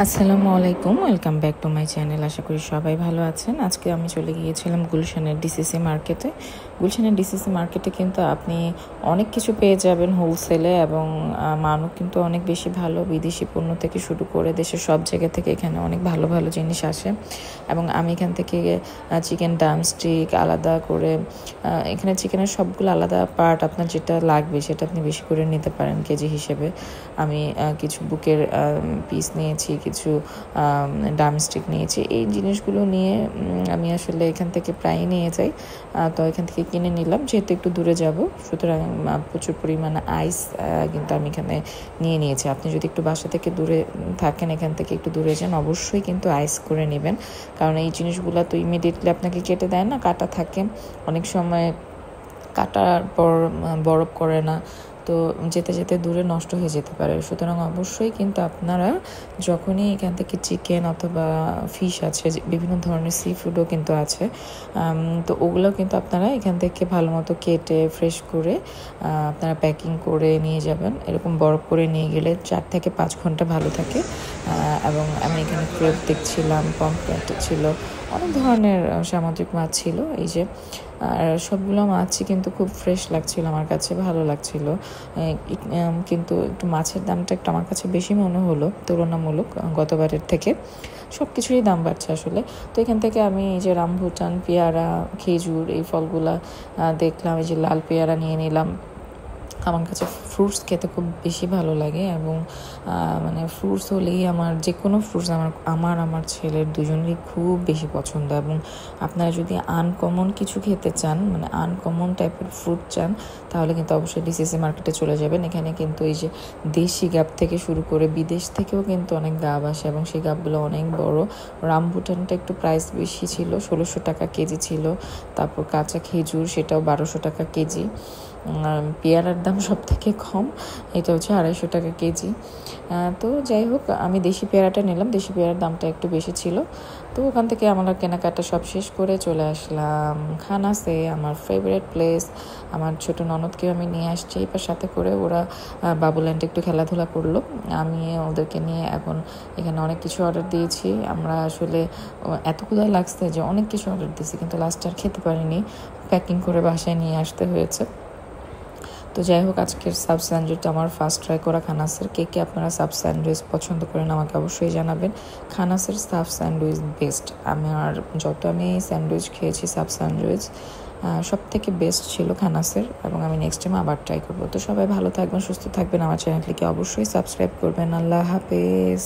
আসসালামু আলাইকুম, welcome back to my channel. আশা করি সবাই ভালো আছেন। আজকে আমি চলে গিয়েছিলাম গুলশানের ডিসিসি মার্কেটে। গুলশানের ডিসিসি মার্কেটে কিন্তু আপনি অনেক কিছু পেয়ে যাবেন হোলসেলে, এবং মানও কিন্তু অনেক বেশি ভালো। বিদেশি পণ্য থেকে শুরু করে দেশের সব জায়গা থেকে এখানে অনেক ভালো ভালো জিনিস আসে। এবং আমি এখান থেকে চিকেন ড্রামস্টিক আলাদা করে, এখানে চিকেনের সবগুলো আলাদা পার্ট, আপনার যেটা লাগবে সেটা আপনি বেশি করে নিতে পারেন কেজি হিসেবে। আমি কিছু বুকের পিস নিয়েছি, কিছু ড্রামস্টিক নিয়েছি। এই জিনিসগুলো নিয়ে আমি আসলে এখান থেকে প্রায়ই নিয়ে যাই। তো এখান থেকে কিনে নিলাম, যেহেতু একটু দূরে যাব, সুতরাং প্রচুর পরিমাণে আইস কিন্তু আমি এখানে নিয়ে নিয়েছি। আপনি যদি একটু বাসা থেকে দূরে থাকেন, এখান থেকে একটু দূরে যান, অবশ্যই কিন্তু আইস করে নেবেন, কারণ এই জিনিসগুলো তো ইমিডিয়েটলি আপনাকে কেটে দেয় না, কাটা থাকে, অনেক সময় কাটার পর বরফ করে না, তো যেতে যেতে দূরে নষ্ট হয়ে যেতে পারে। সুতরাং অবশ্যই কিন্তু আপনারা যখনই এখান থেকে চিকেন অথবা ফিশ আছে, বিভিন্ন ধরনের সি ফুডও কিন্তু আছে, তো ওগুলো কিন্তু আপনারা এখান থেকে ভালো মতো কেটে ফ্রেশ করে আপনারা প্যাকিং করে নিয়ে যাবেন। এরকম বরফ করে নিয়ে গেলে 4 থেকে 5 ঘন্টা ভালো থাকে। এবং আমি এখানে ক্রেপ দেখছিলাম, পমফ্রেট ছিল, অনেক ধরনের সামুদ্রিক মাছ ছিল। এই যে, আর সবগুলো মাছই কিন্তু খুব ফ্রেশ লাগছিল, আমার কাছে ভালো লাগছিল। কিন্তু একটু মাছের দামটা একটু আমার কাছে বেশি মনে হলো তুলনামূলক গতবারের থেকে। সব কিছুরই দাম বাড়ছে আসলে। তো এখান থেকে আমি এই যে রামভুটান, পেয়ারা, খেজুর, এই ফলগুলা দেখলাম। এই যে লাল পেয়ারা নিয়ে নিলাম। আমার কাছে ফ্রুটস খেতে খুব বেশি ভালো লাগে, এবং মানে ফ্রুটস হলেই আমার যে কোনো ফ্রুটস আমার ছেলের দুজনেরই খুব বেশি পছন্দ। এবং আপনারা যদি আনকমন কিছু খেতে চান, মানে আনকমন টাইপের ফ্রুট চান, তাহলে কিন্তু অবশ্যই ডিসিসি মার্কেটে চলে যাবেন। এখানে কিন্তু এই যে দেশি গাব থেকে শুরু করে বিদেশ থেকেও কিন্তু অনেক গাব আসে, এবং সেই গাবগুলো অনেক বড়। রামবুটানটা একটু প্রাইস বেশি ছিল, 1600 টাকা কেজি ছিল। তারপর কাঁচা খেজুর, সেটাও 1200 টাকা কেজি। পেয়ারার দাম সব থেকে কম, এটা হচ্ছে 250 টাকা কেজি। তো যাই হোক, আমি দেশি পেয়ারাটা নিলাম, দেশি পেয়ারার দামটা একটু বেশি ছিল। তো ওখান থেকে আমরা কেনাকাটা সব শেষ করে চলে আসলাম খানাসে, আমার ফেভারিট প্লেস। আমার ছোট ননদকেও আমি নিয়ে আসছি, এবার সাথে করে ওরা বাবুল্যান্ডে একটু খেলাধুলা করলো। আমি ওদেরকে নিয়ে এখন এখানে অনেক কিছু অর্ডার দিয়েছি। আমরা আসলে এত ক্ষুধা লাগছে যে অনেক কিছু অর্ডার দিয়েছি, কিন্তু লাস্টে আর খেতে পারিনি, প্যাকিং করে বাসায় নিয়ে আসতে হয়েছে। তো যাই হোক, আজকের সাব স্যান্ডউইচটা আমার ফার্স্ট ট্রাই করা খানাসের। কে আপনারা সাব স্যান্ডউইচ পছন্দ করেন আমাকে অবশ্যই জানাবেন। খানাসের সাব স্যান্ডউইচ বেস্ট। আমি স্যান্ডউইচ খেয়েছি, সাব স্যান্ডউইচ সব থেকে বেস্ট ছিল খানাসের, এবং আমি নেক্সট টাইম আবার ট্রাই করবো। তো সবাই ভালো থাকবেন, সুস্থ থাকবেন, আমার চ্যানেলটিকে অবশ্যই সাবস্ক্রাইব করবেন। আল্লাহ হাফেজ।